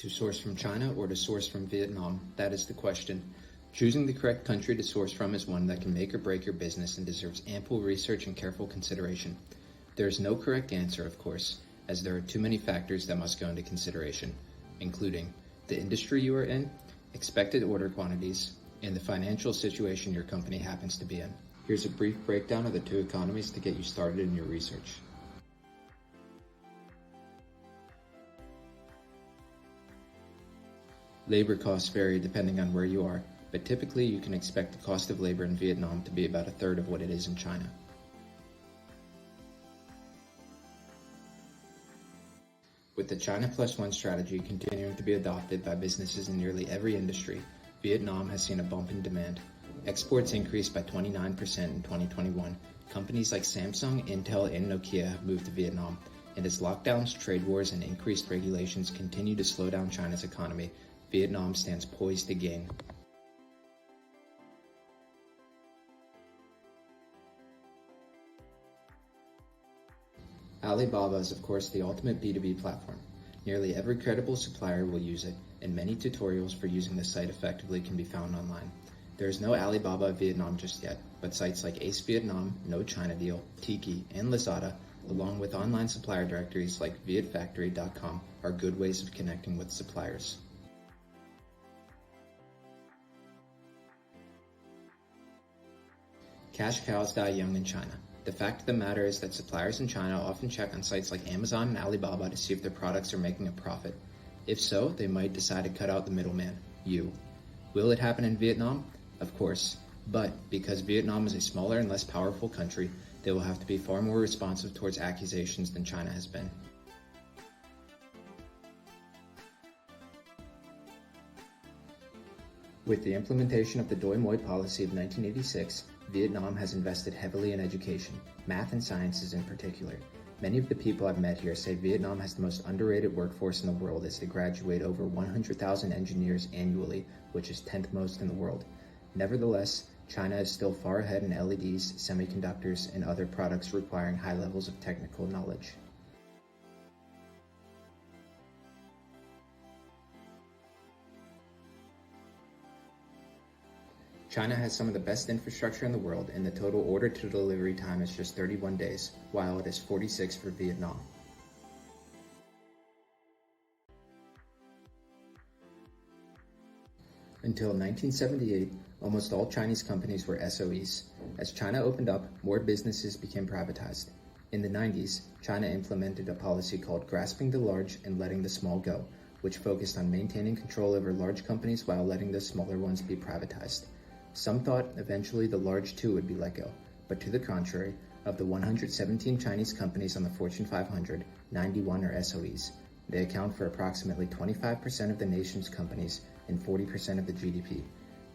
To source from China or to source from Vietnam? That is the question. Choosing the correct country to source from is one that can make or break your business and deserves ample research and careful consideration. There is no correct answer, of course, as there are too many factors that must go into consideration, including the industry you are in, expected order quantities, and the financial situation your company happens to be in. Here's a brief breakdown of the two economies to get you started in your research. Labor costs vary depending on where you are, but typically you can expect the cost of labor in Vietnam to be about a third of what it is in China. With the China Plus One strategy continuing to be adopted by businesses in nearly every industry, Vietnam has seen a bump in demand. Exports increased by 29% in 2021. Companies like Samsung, Intel, and Nokia have moved to Vietnam, and as lockdowns, trade wars, and increased regulations continue to slow down China's economy, Vietnam stands poised to gain. Alibaba is of course the ultimate B2B platform. Nearly every credible supplier will use it, and many tutorials for using the site effectively can be found online. There is no Alibaba Vietnam just yet, but sites like Ace Vietnam, No China Deal, Tiki, and Lazada, along with online supplier directories like vietfactory.com, are good ways of connecting with suppliers. Cash cows die young in China. The fact of the matter is that suppliers in China often check on sites like Amazon and Alibaba to see if their products are making a profit. If so, they might decide to cut out the middleman, you. Will it happen in Vietnam? Of course. But because Vietnam is a smaller and less powerful country, they will have to be far more responsive towards accusations than China has been. With the implementation of the Doi Moi policy of 1986, Vietnam has invested heavily in education, math and sciences in particular. Many of the people I've met here say Vietnam has the most underrated workforce in the world as they graduate over 100,000 engineers annually, which is 10th most in the world. Nevertheless, China is still far ahead in LEDs, semiconductors, and other products requiring high levels of technical knowledge. China has some of the best infrastructure in the world, and the total order-to-delivery time is just 31 days, while it is 46 for Vietnam. Until 1978, almost all Chinese companies were SOEs. As China opened up, more businesses became privatized. In the 90s, China implemented a policy called grasping the large and letting the small go, which focused on maintaining control over large companies while letting the smaller ones be privatized. Some thought eventually the large too would be let go, but to the contrary, of the 117 Chinese companies on the Fortune 500, 91 are SOEs. They account for approximately 25% of the nation's companies and 40% of the GDP.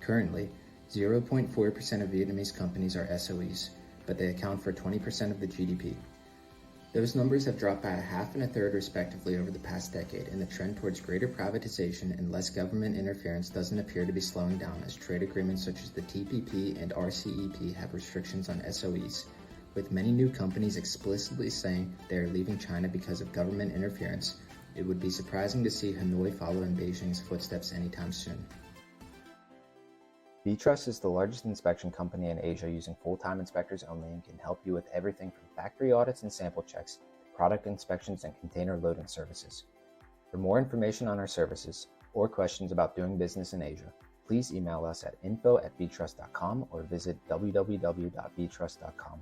Currently, 0.4% of Vietnamese companies are SOEs, but they account for 20% of the GDP. Those numbers have dropped by a half and a third respectively over the past decade, and the trend towards greater privatization and less government interference doesn't appear to be slowing down as trade agreements such as the TPP and RCEP have restrictions on SOEs. With many new companies explicitly saying they are leaving China because of government interference, it would be surprising to see Hanoi follow in Beijing's footsteps anytime soon. VTrust is the largest inspection company in Asia using full-time inspectors only and can help you with everything from factory audits and sample checks to product inspections and container loading services. For more information on our services or questions about doing business in Asia, please email us at info@vtrust.com or visit www.vtrust.com.